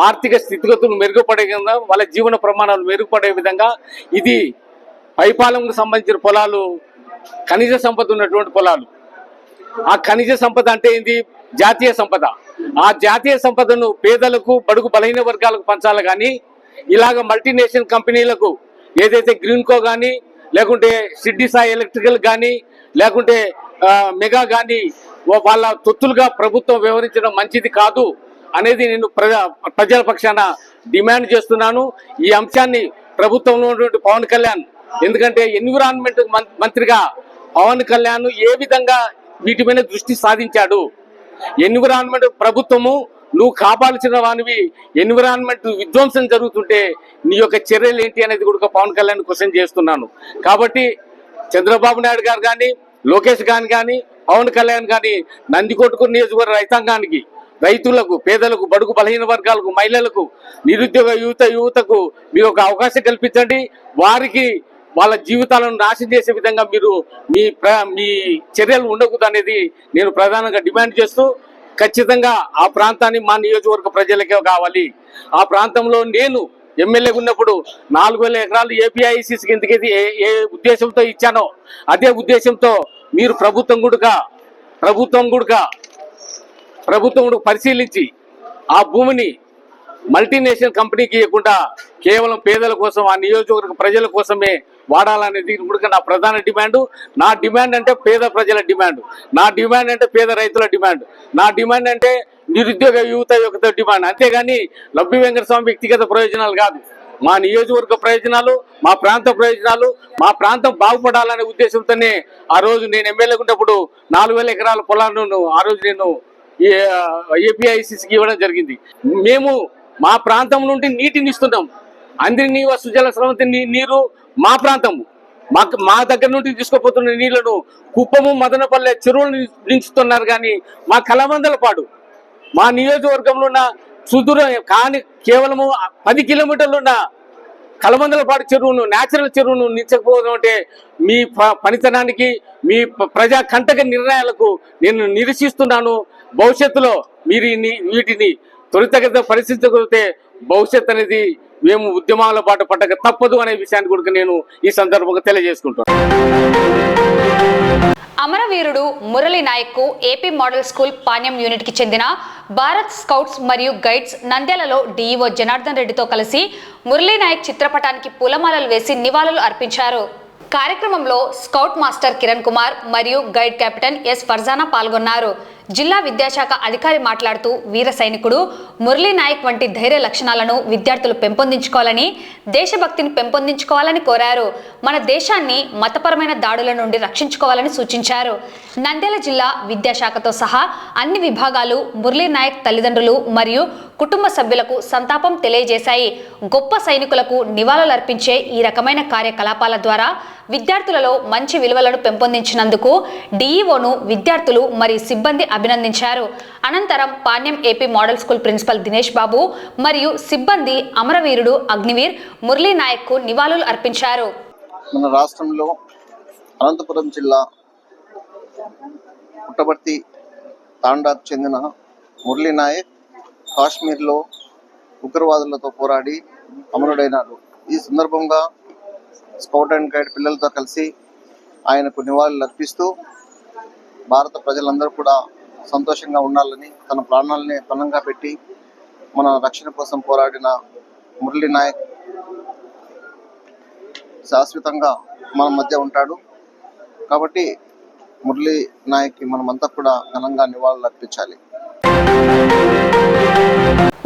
Speaker 7: ఆర్థిక స్థితిగతులు మెరుగుపడే విధంగా, వాళ్ళ జీవన ప్రమాణాలు మెరుగుపడే విధంగా, ఇది పైపాలెంకు సంబంధించిన పొలాలు ఖనిజ సంపద ఉన్నటువంటి పొలాలు. ఆ ఖనిజ సంపద అంటే ఏంది? జాతీయ సంపద. ఆ జాతీయ సంపదను పేదలకు, బడుగు బలహీన వర్గాలకు పంచాలి. కానీ ఇలాగ మల్టీనేషనల్ కంపెనీలకు ఏదైతే గ్రీన్కో కానీ, లేకుంటే సిడ్డి సాయి ఎలక్ట్రికల్ కానీ, లేకుంటే మెగా కానీ వాళ్ళ తొత్తులుగా ప్రభుత్వం వ్యవహరించడం మంచిది కాదు అనేది నేను ప్రజల పక్షాన డిమాండ్ చేస్తున్నాను. ఈ అంశాన్ని ప్రభుత్వంలో ఉన్నటువంటి పవన్ కళ్యాణ్, ఎందుకంటే ఎన్విరాన్మెంట్ మంత్రిగా పవన్ కళ్యాణ్ ఏ విధంగా వీటి మీద దృష్టి సాధించాడు? ఎన్విరాన్మెంట్ ప్రభుత్వము నువ్వు కాపాల్సిన వానివి ఎన్విరాన్మెంట్ విధ్వంసం జరుగుతుంటే నీ యొక్క చర్యలు ఏంటి అనేది కూడా పవన్ కళ్యాణ్ క్వశ్చన్ చేస్తున్నాను. కాబట్టి చంద్రబాబు నాయుడు గారు కానీ, లోకేష్ గాని కానీ, పవన్ కళ్యాణ్ కానీ నందికొట్కూరు నియోజకవర్గ రైతాంగానికి, రైతులకు, పేదలకు, బడుగు బలహీన వర్గాలకు, మహిళలకు, నిరుద్యోగ యువతకు మీరు ఒక అవకాశం కల్పించండి. వారికి వాళ్ళ జీవితాలను నాశనం చేసే విధంగా మీరు మీ చర్యలు ఉండకూడదు అనేది నేను ప్రధానంగా డిమాండ్ చేస్తూ, ఖచ్చితంగా ఆ ప్రాంతాన్ని మా నియోజకవర్గ ప్రజలకే కావాలి. ఆ ప్రాంతంలో నేను ఎమ్మెల్యేగా ఉన్నప్పుడు 4,000 ఎకరాలు ఏపీఐసిసి కిందకి ఏ ఉద్దేశంతో ఇచ్చానో అదే ఉద్దేశంతో మీరు ప్రభుత్వం కూడా పరిశీలించి ఆ భూమిని మల్టీనేషనల్ కంపెనీకి ఇవ్వకుండా కేవలం పేదల కోసం, ఆ నియోజకవర్గ ప్రజల కోసమే వాడాలనేది కూడా నా ప్రధాన డిమాండ్. నా డిమాండ్ అంటే పేద ప్రజల డిమాండ్, నా డిమాండ్ అంటే పేద రైతుల డిమాండ్, నా డిమాండ్ అంటే నిరుద్యోగ యువత యొక్క డిమాండ్. అంతేగాని లబ్బి వెంకటస్వామి వ్యక్తిగత ప్రయోజనాలు కాదు. మా నియోజకవర్గ ప్రయోజనాలు, మా ప్రాంత ప్రయోజనాలు, మా ప్రాంతం బాగుపడాలనే ఉద్దేశంతోనే ఆ రోజు నేను ఎమ్మెల్యేగా ఉన్నప్పుడు 4,000 ఎకరాల పొలాలను ఆ రోజు నేను ఏపీఐసిసికి ఇవ్వడం జరిగింది. మేము మా ప్రాంతం నుండి నీటిని ఇస్తున్నాం. అందరి నీవ సుజల స్రవంతి నీరు మా ప్రాంతము, మా దగ్గర నుండి తీసుకుపోతున్న నీళ్లను కుప్పము, మదనపల్లె చెరువులు నించుతున్నారు. కానీ మా కలమందలపాడు, మా నియోజకవర్గంలో ఉన్న సుదూరం కానీ కేవలము 10 కిలోమీటర్లు ఉన్న కలమందలపాడు చెరువును, నేచురల్ చెరువును నించకపోవడం అంటే మీ పనితనానికి, మీ ప్రజా కంటక నిర్ణయాలకు నేను నిరసిస్తున్నాను. భవిష్యత్తులో మీరు వీటిని త్వరితగతిన పరిస్థితితే భవిష్యత్ అనేది మేము ఉద్యమాల బాట పట్టక తప్పదు అనే విషయాన్ని కూడా నేను ఈ సందర్భంగా తెలియజేసుకుంటున్నాను.
Speaker 1: అమరవీరుడు Murali Naik AP model school Panyam unit కి చెందిన భారత్ స్కౌట్స్ మరియు గైడ్స్ నంద్యాలలో డీఈఓ జనార్దన్ రెడ్డితో కలిసి మురళీ నాయక్ చిత్రపటానికి పూలమాలలు వేసి నివాళులు అర్పించారు. కార్యక్రమంలో స్కౌట్ మాస్టర్ కిరణ్ కుమార్ మరియు గైడ్ కెప్టెన్ ఎస్ ఫర్జానా పాల్గొన్నారు. జిల్లా విద్యాశాఖ అధికారి మాట్లాడుతూ వీర సైనికుడు మురళీ నాయక్ వంటి ధైర్య లక్షణాలను విద్యార్థులు పెంపొందించుకోవాలని, దేశభక్తిని పెంపొందించుకోవాలని కోరారు. మన దేశాన్ని మతపరమైన దాడుల నుండి రక్షించుకోవాలని సూచించారు. నంద్యాల జిల్లా విద్యాశాఖతో సహా అన్ని విభాగాలు మురళీ నాయక్ తల్లిదండ్రులు మరియు కుటుంబ సభ్యులకు సంతాపం తెలియజేశాయి. గొప్ప సైనికులకు నివాళులర్పించే ఈ రకమైన కార్యకలాపాల ద్వారా విద్యార్థులలో మంచి విలువలను పెంపొందించినందుకు డీఈఓను విద్యార్థులు మరియు సిబ్బంది అభినందించారు. అనంతరం Panyam AP model school principal Dinesh Babu మరియు సిబ్బంది అమరవీరుడు అగ్నివీర్ మురళీ నాయక్ కు నివాళులు అర్పించారు.
Speaker 8: మన రాష్ట్రంలో అనంతపురం జిల్లా పుట్టపర్తి తాండాకు చెందిన మురళీ నాయక్ కాశ్మీర్లో ఉగ్రవాదులతో పోరాడి అమరుడైనారు. ఈ సందర్భంగా స్కౌట్ అండ్ గైడ్ పిల్లలతో కలిసి ఆయనకు నివాళులు అర్పిస్తూ భారత ప్రజలందరూ కూడా సంతోషంగా ఉండాలని, తన ప్రాణాలని పణంగా పెట్టి మన రక్షణ కోసం పోరాడిన మురళీ నాయక్ శాశ్వతంగా మన మధ్య ఉంటాడు. కాబట్టి మురళీ నాయక్కి మనమంతా కూడా ఘనంగా నివాళులు అర్పించాలి.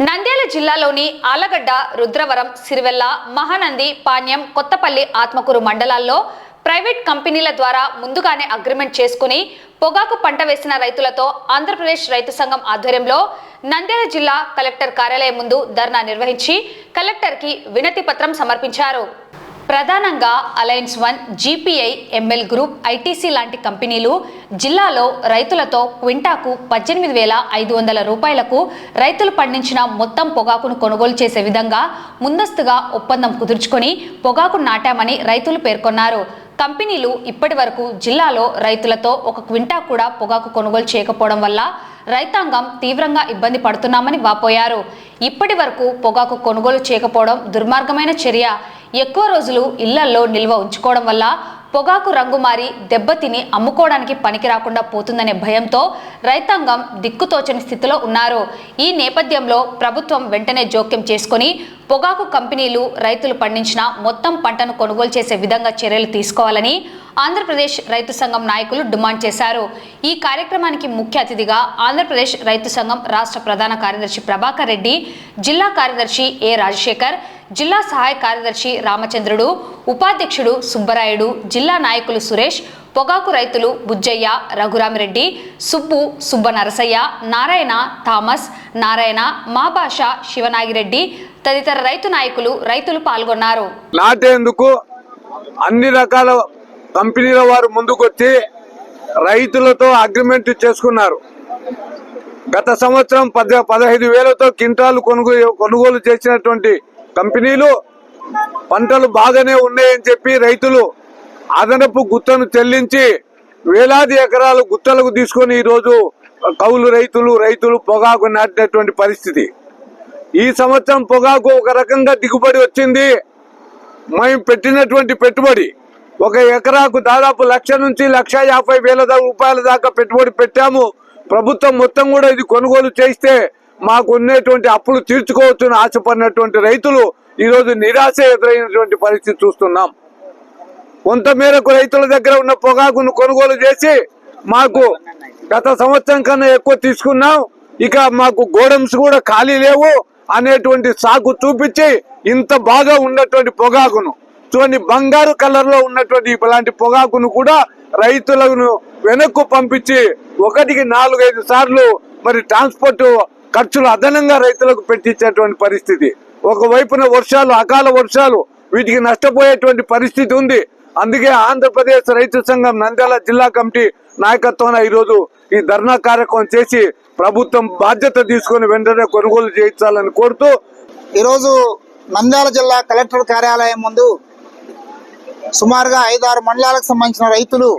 Speaker 1: నంద్యాల జిల్లాలోని ఆలగడ్డ, రుద్రవరం, సిరివెల్ల, మహానంది, పాణ్యం, కొత్తపల్లి, ఆత్మకూరు మండలాల్లో ప్రైవేట్ కంపెనీల ద్వారా ముందుగానే అగ్రిమెంట్ చేసుకుని పొగాకు పంట వేసిన రైతులతో ఆంధ్రప్రదేశ్ రైతు సంఘం ఆధ్వర్యంలో నంద్యాల జిల్లా కలెక్టర్ కార్యాలయం ముందు ధర్నా నిర్వహించి కలెక్టర్కి వినతి పత్రం సమర్పించారు. ప్రధానంగా alliance one, GPI, ML group, ITC లాంటి కంపెనీలు జిల్లాలో రైతులతో క్వింటాకు 18,500 రూపాయలకు రైతులు పండించిన మొత్తం పొగాకును కొనుగోలు చేసే విధంగా ముందస్తుగా ఒప్పందం కుదుర్చుకొని పొగాకు నాటామని రైతులు పేర్కొన్నారు. కంపెనీలు ఇప్పటి వరకు జిల్లాలో రైతులతో ఒక క్వింటా కూడా పొగాకు కొనుగోలు చేయకపోవడం వల్ల రైతాంగం తీవ్రంగా ఇబ్బంది పడుతున్నామని వాపోయారు. ఇప్పటి వరకు పొగాకు కొనుగోలు చేయకపోవడం దుర్మార్గమైన చర్య. ఎక్కువ రోజులు ఇళ్లల్లో నిల్వ ఉంచుకోవడం వల్ల పొగాకు రంగు మారి దెబ్బతిని అమ్ముకోవడానికి పనికి రాకుండా పోతుందనే భయంతో రైతాంగం దిక్కుతోచని స్థితిలో ఉన్నారు. ఈ నేపథ్యంలో ప్రభుత్వం వెంటనే జోక్యం చేసుకొని పొగాకు కంపెనీలు రైతులు పండించిన మొత్తం పంటను కొనుగోలు చేసే విధంగా చర్యలు తీసుకోవాలని ఆంధ్రప్రదేశ్ రైతు సంఘం నాయకులు డిమాండ్ చేశారు. ఈ కార్యక్రమానికి ముఖ్య అతిథిగా ఆంధ్రప్రదేశ్ రైతు సంఘం రాష్ట్ర ప్రధాన కార్యదర్శి ప్రభాకర్ రెడ్డి, జిల్లా కార్యదర్శి ఏ రాజశేఖర్, జిల్లా సహాయ కార్యదర్శి రామచంద్రుడు, ఉపాధ్యక్షుడు సుబ్బరాయుడు, జిల్లా నాయకులు సురేష్, పొగాకు రైతులు బుజ్జయ్య, రఘురామిరెడ్డి, సుబ్బు, సుబ్బనరసయ్య, నారాయణ, థామస్, నారాయణ, మాబాష, శివనాగిరెడ్డి తదితర రైతు నాయకులు, రైతులు పాల్గొన్నారు.
Speaker 9: నాటేందుకు అన్ని రకాల కంపెనీల వారు ముందుకొచ్చి రైతులతో అగ్రిమెంట్ చేసుకున్నారు. గత సంవత్సరం 15,000తో క్వింటాలు కొనుగోలు చేసినటువంటి కంపెనీలు పంటలు బాగానే ఉన్నాయని చెప్పి రైతులు అదనపు గుత్తను చెల్లించి వేలాది ఎకరాలు గుత్తలకు తీసుకొని ఈరోజు కౌలు రైతులు పొగాకు నాటినటువంటి పరిస్థితి. ఈ సంవత్సరం పొగాకు ఒక రకంగా దిగుబడి వచ్చింది. మేము పెట్టినటువంటి పెట్టుబడి ఒక ఎకరాకు దాదాపు 1,00,000 నుంచి 1,50,000 రూపాయల దాకా పెట్టుబడి పెట్టాము. ప్రభుత్వం మొత్తం కూడా ఇది కొనుగోలు చేస్తే మాకు ఉన్నటువంటి అప్పులు తీర్చుకోవచ్చని ఆశపడినటువంటి రైతులు ఈరోజు నిరాశ ఎదురైనటువంటి పరిస్థితి చూస్తున్నాం. కొంతమేరకు రైతుల దగ్గర ఉన్న పొగాకును కొనుగోలు చేసి మాకు గత సంవత్సరం కన్నా ఎక్కువ తీసుకున్నాం, ఇక మాకు గోడమ్స్ కూడా ఖాళీ లేవు అనేటువంటి సాకు చూపించి ఇంత బాగా ఉన్నటువంటి పొగాకును చూడండి, బంగారు కలర్ లో ఉన్నటువంటి ఇలాంటి పొగాకును కూడా రైతులను వెనక్కు పంపించి 1కి 4-5 సార్లు మరి ట్రాన్స్పోర్ట్ ఖర్చులు అదనంగా రైతులకు పెట్టించేటువంటి పరిస్థితి. ఒకవైపున వర్షాలు, అకాల వర్షాలు వీటికి నష్టపోయేటువంటి పరిస్థితి ఉంది. అందుకే ఆంధ్రప్రదేశ్ రైతు సంఘం నంద్యాల జిల్లా కమిటీ నాయకత్వాన ఈరోజు ఈ ధర్నా కార్యక్రమం చేసి ప్రభుత్వం బాధ్యత తీసుకుని వెంటనే కొనుగోలు చేయించాలని కోరుతూ
Speaker 10: ఈరోజు నంద్యాల జిల్లా కలెక్టర్ కార్యాలయం ముందు సుమారుగా 5-6 మండలాలకు సంబంధించిన రైతులు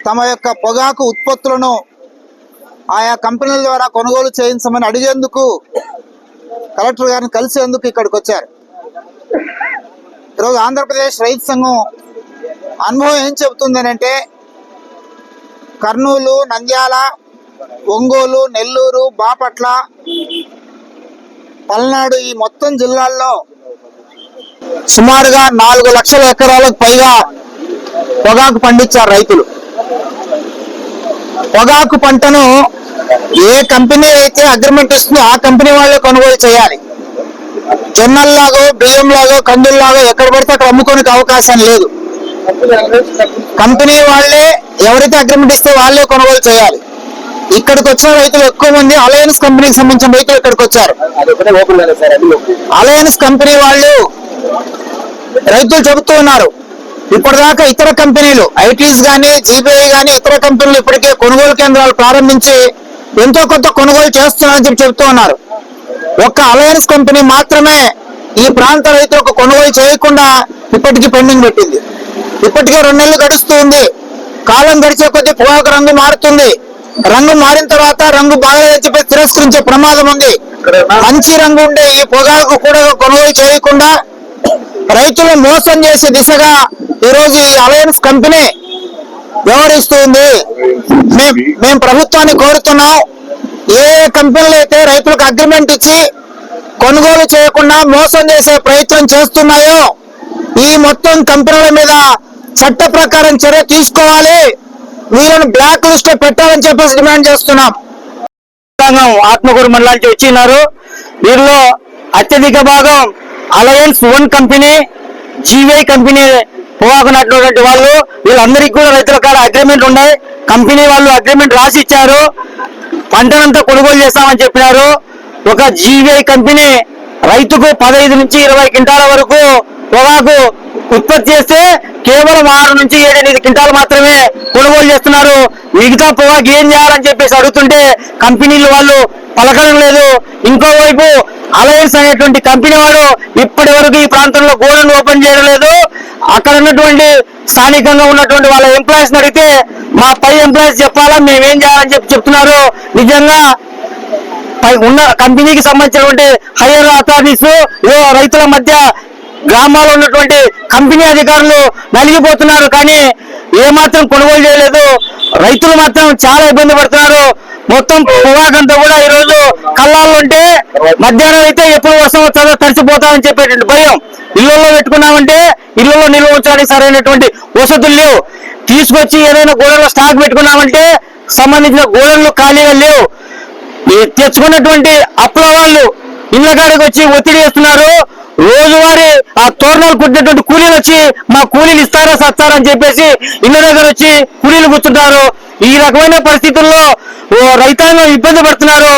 Speaker 10: తమ యొక్క పొగాకు ఉత్పత్తులను ఆయా కంపెనీల ద్వారా కొనుగోలు చేయించమని అడిగేందుకు కలెక్టర్ గారిని కలిసేందుకు ఇక్కడికి వచ్చారు. ఈరోజు ఆంధ్రప్రదేశ్ రైతు సంఘం అనుభవం ఏం చెబుతుంది అంటే కర్నూలు, నంద్యాల, ఒంగోలు, నెల్లూరు, బాపట్ల, పల్నాడు ఈ మొత్తం జిల్లాల్లో సుమారుగా 4 లక్షల ఎకరాలకు పైగా పొగాకు పండించారు రైతులు. పొగాకు పంటను ఏ కంపెనీ అయితే అగ్రిమెంట్ ఇస్తుందో ఆ కంపెనీ వాళ్ళే కొనుగోలు చేయాలి. జొన్నల్లాగో, బియ్యంలాగో, కందుల్లాగో ఎక్కడ పడితే అక్కడ అమ్ముకోనికి అవకాశం లేదు. కంపెనీ వాళ్ళే ఎవరైతే అగ్రిమెంట్ ఇస్తే వాళ్ళే కొనుగోలు చేయాలి. ఇక్కడికి వచ్చిన రైతులు ఎక్కువ మంది అలయన్స్ కంపెనీకి సంబంధించిన రైతులు ఇక్కడికి వచ్చారు. అలయన్స్ కంపెనీ వాళ్ళు రైతులు చెబుతూ ఉన్నారు, ఇప్పటిదాకా ఇతర కంపెనీలు ఐటీస్ గానీ, జీబీఐ గానీ ఇతర కంపెనీలు ఇప్పటికే కొనుగోలు కేంద్రాలు ప్రారంభించి ఎంతో కొంత కొనుగోలు చేస్తున్నారని చెబుతూ ఉన్నారు. ఒక్క అలయన్స్ కంపెనీ మాత్రమే ఈ ప్రాంత రైతులకు కొనుగోలు చేయకుండా ఇప్పటికీ పెండింగ్ పెట్టింది. ఇప్పటికే 2 నెలలు గడుస్తూ ఉంది. కాలం గడిచే కొద్దీ పొగాకు రంగు మారుతుంది. రంగు మారిన తర్వాత రంగు బాగాలేదని చెప్పి తిరస్కరించే ప్రమాదం ఉంది. మంచి రంగు ఉండే ఈ పొగాకు కూడా కొనుగోలు చేయకుండా రైతులను మోసం చేసే దిశగా ఈరోజు ఈ అలయన్స్ కంపెనీ వ్యవహరిస్తుంది. మేము ప్రభుత్వాన్ని కోరుతున్నాం, ఏ కంపెనీలు అయితే రైతులకు అగ్రిమెంట్ ఇచ్చి కొనుగోలు చేయకుండా మోసం చేసే ప్రయత్నం చేస్తున్నాయో ఈ మొత్తం కంపెనీల మీద చట్ట ప్రకారం చర్య తీసుకోవాలి, వీళ్ళని బ్లాక్ లిస్ట్ లో పెట్టాలని చెప్పేసి డిమాండ్ చేస్తున్నాం. ఆత్మకూరు మండలానికి వచ్చినారు. వీరిలో అత్యధిక భాగం అలయన్స్ 1 కంపెనీ, జీవై కంపెనీ పొగాకు నాటినటువంటి వాళ్ళు. వీళ్ళందరికీ కూడా రైతుల కాడ అగ్రిమెంట్ ఉన్నాయి. కంపెనీ వాళ్ళు అగ్రిమెంట్ రాసి ఇచ్చారు, పంటనంతా కొనుగోలు చేస్తామని చెప్పినారు. ఒక జీవై కంపెనీ రైతుకు 15 నుంచి 20 క్వింటాల వరకు పొగాకు ఉత్పత్తి చేస్తే కేవలం 6 నుంచి 7-8 క్వింటాలు మాత్రమే కొనుగోలు చేస్తున్నారు. మిగతా పొగాకు ఏం చేయాలని చెప్పేసి అడుగుతుంటే కంపెనీలు వాళ్ళు పలకడం లేదు. ఇంకోవైపు అలయన్స్ అనేటువంటి కంపెనీ వాడు ఇప్పటి వరకు ఈ ప్రాంతంలో గోడను ఓపెన్ చేయడం లేదు. అక్కడ ఉన్నటువంటి స్థానికంగా ఉన్నటువంటి వాళ్ళ ఎంప్లాయీస్ అడిగితే మా పై ఎంప్లాయీస్ చెప్పాలా, మేమేం చేయాలని చెప్తున్నారు. నిజంగా ఉన్న కంపెనీకి సంబంధించినటువంటి హైయర్ అథారిటీస్ రైతుల మధ్య గ్రామాల్లో ఉన్నటువంటి కంపెనీ అధికారులు నలిగిపోతున్నారు, కానీ ఏమాత్రం కొనుగోలు చేయలేదు. రైతులు మాత్రం చాలా ఇబ్బంది పడుతున్నారు. మొత్తం పొగాకంతా కూడా ఈ రోజు కళ్ళాల్లో ఉంటే మధ్యాహ్నం అయితే ఎప్పుడు వర్షం వస్తుందో తడిసిపోతామని చెప్పేటువంటి భయం. ఇళ్లలో పెట్టుకున్నామంటే ఇళ్లలో నిల్వ ఉంచడానికి సరైనటువంటి వసతులు లేవు. తీసుకొచ్చి ఏదైనా గోడలో స్టాక్ పెట్టుకున్నామంటే సంబంధించిన గోడలు ఖాళీగా లేవు. తెచ్చుకున్నటువంటి అప్పుల వాళ్ళు ఇళ్ల కాడికి వచ్చి ఒత్తిడి చేస్తున్నారు. రోజువారీ ఆ తోరణాలు కుట్టినటువంటి కూలీలు వచ్చి మా కూలీలు ఇస్తారా సత్తారా అని చెప్పేసి ఇళ్ళ దగ్గర వచ్చి కూలీలు కూర్చుంటారు. ఈ రకమైన పరిస్థితుల్లో రైతాంగం ఇబ్బంది పడుతున్నారు.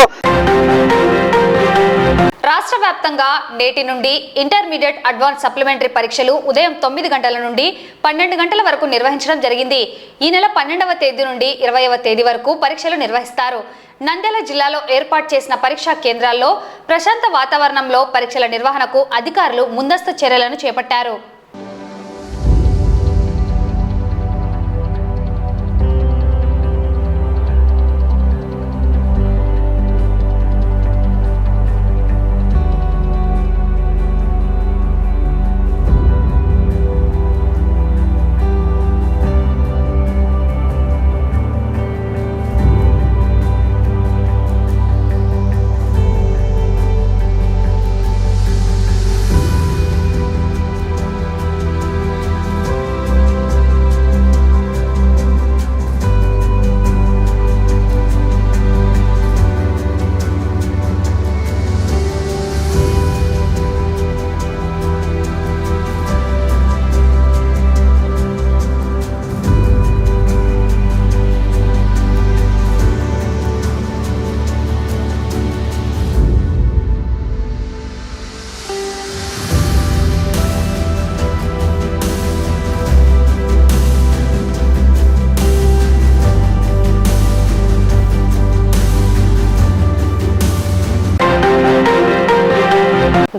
Speaker 1: రాష్ట్ర వ్యాప్తంగా నేటి నుండి ఇంటర్మీడియట్ అడ్వాన్స్ సప్లిమెంటరీ పరీక్షలు ఉదయం 9 గంటల నుండి 12 గంటల వరకు నిర్వహించడం జరిగింది. ఈ నెల 12వ తేదీ నుండి 20వ తేదీ వరకు పరీక్షలు నిర్వహిస్తారు. నంద్యాల జిల్లాలో ఏర్పాటు చేసిన పరీక్షా కేంద్రాల్లో ప్రశాంత వాతావరణంలో పరీక్షల నిర్వహణకు అధికారులు ముందస్తు చర్యలను చేపట్టారు.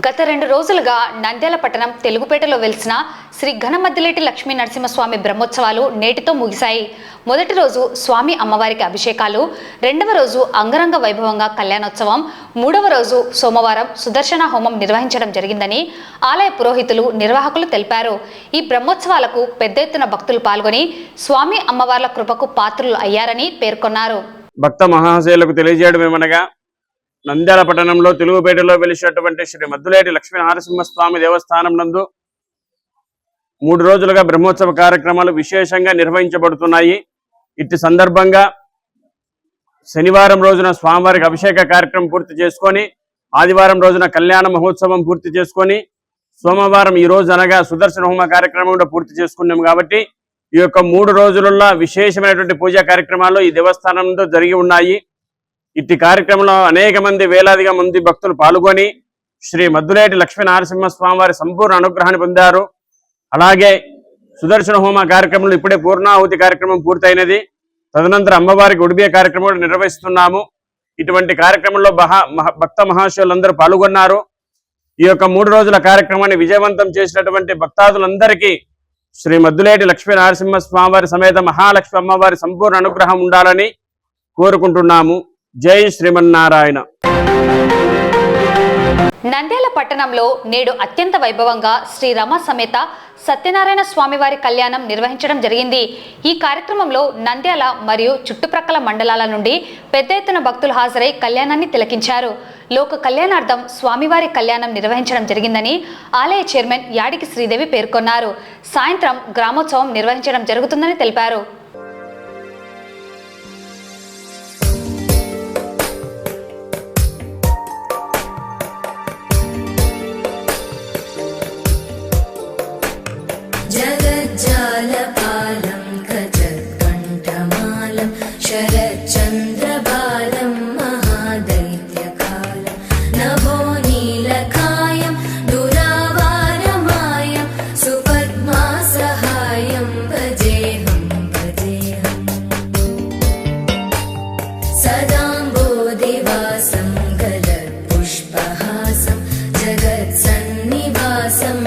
Speaker 1: గత 2 రోజులుగా నంద్యాల పట్టణం తెలుగుపేటలో వెలిసిన శ్రీ ఘనమద్దిలేటి లక్ష్మీ నరసింహస్వామి బ్రహ్మోత్సవాలు నేటితో ముగిశాయి. మొదటి రోజు స్వామి అమ్మవారికి అభిషేకాలు, రెండవ రోజు అంగరంగ వైభవంగా కళ్యాణోత్సవం, మూడవ రోజు సోమవారం సుదర్శన హోమం నిర్వహించడం జరిగిందని ఆలయ పురోహితులు, నిర్వాహకులు తెలిపారు. ఈ బ్రహ్మోత్సవాలకు పెద్ద ఎత్తున భక్తులు పాల్గొని స్వామి అమ్మవార్ల కృపకు పాత్రులు అయ్యారని పేర్కొన్నారు.
Speaker 11: భక్త మహాశయులకు తెలియజేయడమేమనగా, నంద్యాల పట్టణంలో తెలుగుపేటలో వెలిసినటువంటి శ్రీ మద్దులేటి లక్ష్మీ నరసింహస్వామి దేవస్థానం నందు 3 రోజులుగా బ్రహ్మోత్సవ కార్యక్రమాలు విశేషంగా నిర్వహించబడుతున్నాయి. ఇట్టి సందర్భంగా శనివారం రోజున స్వామివారికి అభిషేక కార్యక్రమం పూర్తి చేసుకొని, ఆదివారం రోజున కళ్యాణ మహోత్సవం పూర్తి చేసుకొని, సోమవారం ఈ రోజు అనగా సుదర్శన హోమ కార్యక్రమం కూడా పూర్తి చేసుకున్నాం. కాబట్టి ఈ యొక్క 3 రోజులలో విశేషమైనటువంటి పూజా కార్యక్రమాలు ఈ దేవస్థానంలో జరిగి ఉన్నాయి. ఇట్టి కార్యక్రమంలో అనేక మంది, వేలాదిగా మంది భక్తులు పాల్గొని శ్రీ మద్దులేటి లక్ష్మీ నరసింహస్వామి వారి సంపూర్ణ అనుగ్రహాన్ని పొందారు. అలాగే సుదర్శన హోమ కార్యక్రమంలో ఇప్పుడే పూర్ణాహుతి కార్యక్రమం పూర్తయినది. తదనంతరం అమ్మవారికి ఉడిబియ కార్యక్రమం నిర్వహిస్తున్నాము. ఇటువంటి కార్యక్రమంలో భక్త మహాశయులందరూ పాల్గొన్నారు. ఈ యొక్క 3 రోజుల కార్యక్రమాన్ని విజయవంతం చేసినటువంటి భక్తాదులందరికీ శ్రీ మద్దులేటి లక్ష్మీ నరసింహస్వామి వారి సమేత మహాలక్ష్మి అమ్మవారి సంపూర్ణ అనుగ్రహం ఉండాలని కోరుకుంటున్నాము. జై శ్రీమన్నారాయణ.
Speaker 1: నంద్యాల పట్టణంలో నేడు అత్యంత వైభవంగా శ్రీ రమ సమేత సత్యనారాయణ స్వామివారి కళ్యాణం నిర్వహించడం జరిగింది. ఈ కార్యక్రమంలో నంద్యాల మరియు చుట్టుప్రక్కల మండలాల నుండి పెద్ద ఎత్తున భక్తులు హాజరై కళ్యాణాన్ని తిలకించారు. లోక కళ్యాణార్థం స్వామివారి కళ్యాణం నిర్వహించడం జరిగిందని ఆలయ చైర్మన్ యాడికి శ్రీదేవి పేర్కొన్నారు. సాయంత్రం గ్రామోత్సవం నిర్వహించడం జరుగుతుందని తెలిపారు.
Speaker 12: जगज्जालपालं गजत्कण्ठमालं शरच्चन्द्रबालं महादैत्यकालं नभो नीलकायं दुरावारमायं सुपद्मासहायं भजेऽहं सदाम्बोधिवासं गलत्पुष्पहासं जगत्सन्निवासं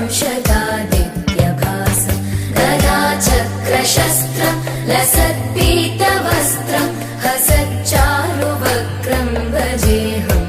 Speaker 12: शस्त्रं लसत्पीतवस्त्रं हसच्चारुवक्त्रं भजेऽहं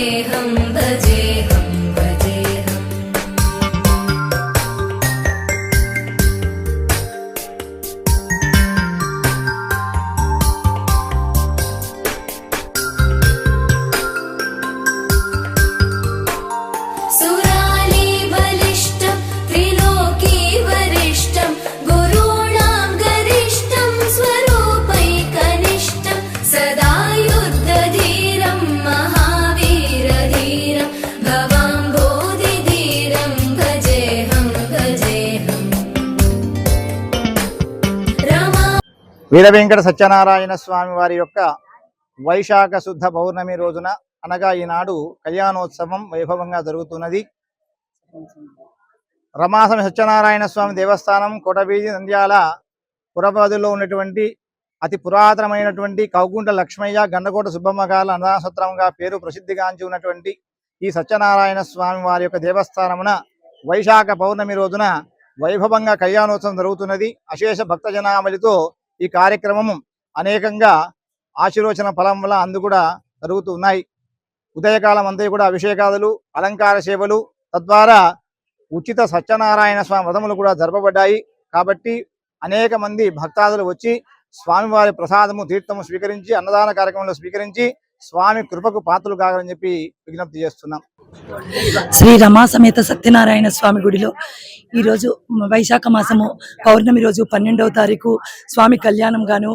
Speaker 12: भजेऽहं भजेऽहं भजेऽहम् सुराली बलिष्ठं त्रिलोकी वरिष्ठं गुरूणां गरिष्ठं स्वरूपैकनिष्ठं सदा युद्धधीरं महावीरधीरं भवाम्भोधिधीरं भजेऽहं भजेऽहम् रमा
Speaker 10: వీర వెంకట సత్యనారాయణ స్వామి వారి యొక్క వైశాఖ శుద్ధ పౌర్ణమి రోజున అనగా ఈనాడు కళ్యాణోత్సవం వైభవంగా జరుగుతున్నది. రమాసమి సత్యనారాయణ స్వామి దేవస్థానం కోటవీధి నంద్యాల పురపదిలో ఉన్నటువంటి అతి పురాతనమైనటువంటి కౌగుంట లక్ష్మయ్య గండకోట సుబ్బమ్మ గారి అన్నదానసత్రంగా పేరు ప్రసిద్ధిగాంచి ఉన్నటువంటి ఈ సత్యనారాయణ స్వామి వారి యొక్క దేవస్థానమున వైశాఖ పౌర్ణమి రోజున వైభవంగా కళ్యాణోత్సవం జరుగుతున్నది. అశేష భక్త జనావళితో ఈ కార్యక్రమము అనేకంగా ఆశీర్వచన ఫలం వల్ల అందు కూడా జరుగుతూ ఉన్నాయి. ఉదయకాలం అంతా కూడా అభిషేకాదులు అలంకార సేవలు తద్వారా ఉచిత సత్యనారాయణ స్వామి వ్రతములు కూడా జరపబడ్డాయి. కాబట్టి అనేక మంది భక్తాదులు వచ్చి స్వామివారి ప్రసాదము తీర్థము స్వీకరించి అన్నదాన కార్యక్రమంలో స్వీకరించి స్వామి కృపకు పాత్రలు కావాలని చెప్పి విజ్ఞప్తి చేస్తున్నాం.
Speaker 13: శ్రీ రమా సమేత సత్యనారాయణ స్వామి గుడిలో ఈరోజు వైశాఖ మాసము పౌర్ణమి రోజు 12వ తారీఖు స్వామి కళ్యాణం గాను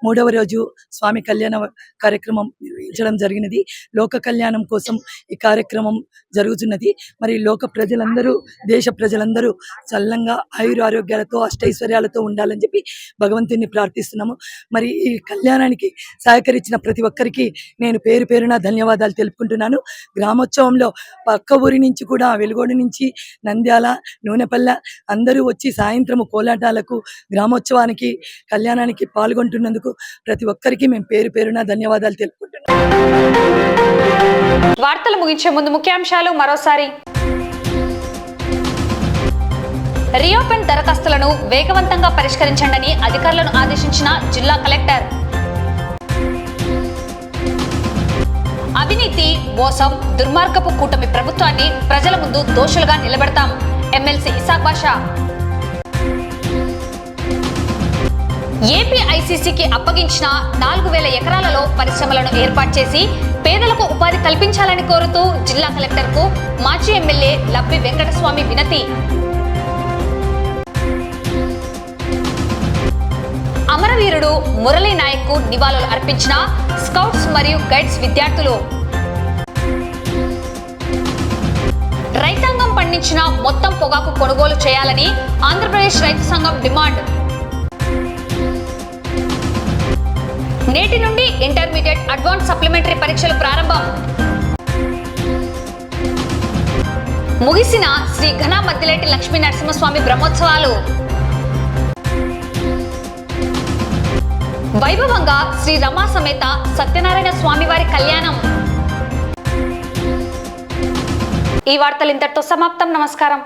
Speaker 13: 3వ రోజు స్వామి కళ్యాణ కార్యక్రమం నిర్వహించడం జరిగినది. లోక కళ్యాణం కోసం ఈ కార్యక్రమం జరుగుతున్నది. మరి లోక ప్రజలందరూ దేశ ప్రజలందరూ చల్లంగా ఆయురారోగ్యాలతో అష్టైశ్వర్యాలతో ఉండాలని చెప్పి భగవంతుని ప్రార్థిస్తున్నాము. మరి ఈ కళ్యాణానికి సహకరించిన ప్రతి ఒక్కరికి నేను పేరు పేరున ధన్యవాదాలు తెలుపుకుంటున్నాను. గ్రామోత్సవంలో పక్క ఊరి నుంచి కూడా వెలుగోడు నుంచి నంద్యాల నూనెపల్లె అందరూ వచ్చి సాయంత్రము కోలాటాలకు గ్రామోత్సవానికి కళ్యాణానికి పాల్గొంటున్నందుకు ప్రతి ఒక్కరికి మేము పేరు పేరున ధన్యవాదాలు తెలుపుకుంటున్నాం.
Speaker 1: వార్తలు ముగించే ముందు ముఖ్యాంశాలు మరోసారి. రీఓపెన్ దరఖాస్తులను వేగవంతంగా పరిష్కరించండి అధికారులను ఆదేశించిన జిల్లా కలెక్టర్. అవినీతి మోసం దుర్మార్గపు కూటమి ప్రభుత్వాన్ని ప్రజల ముందు దోషులుగా నిలబెడతాం ఎమ్మెల్సీ ఇసాక్ బాషా. ఏపీఐసీసీకి అప్పగించిన 4000 ఎకరాలలో పరిశ్రమలను ఏర్పాటు చేసి పేదలకు ఉపాధి కల్పించాలని కోరుతూ జిల్లా కలెక్టర్కు మాజీ ఎమ్మెల్యే లబ్బి వెంకటస్వామి వినతి. అమరవీరుడు మురళీ నాయక్ కు నివాళులు అర్పించిన స్కౌట్స్ మరియు గైడ్స్ విద్యార్థులు. రైతాంగం పండించిన మొత్తం పొగాకు కొనుగోలు చేయాలని ఆంధ్రప్రదేశ్ రైతు సంఘం డిమాండ్. నేటి నుండి ఇంటర్మీడియట్ అడ్వాన్స్ సప్లిమెంటరీ పరీక్షలు ప్రారంభం. ముగిసిన శ్రీ ఘన మద్దిలేటి లక్ష్మీ నరసింహస్వామి బ్రహ్మోత్సవాలు. వైభవంగా శ్రీ రమా సమేత సత్యనారాయణ స్వామివారి కళ్యాణం. ఈ వార్తలు ఇంతటితో సమాప్తం. నమస్కారం.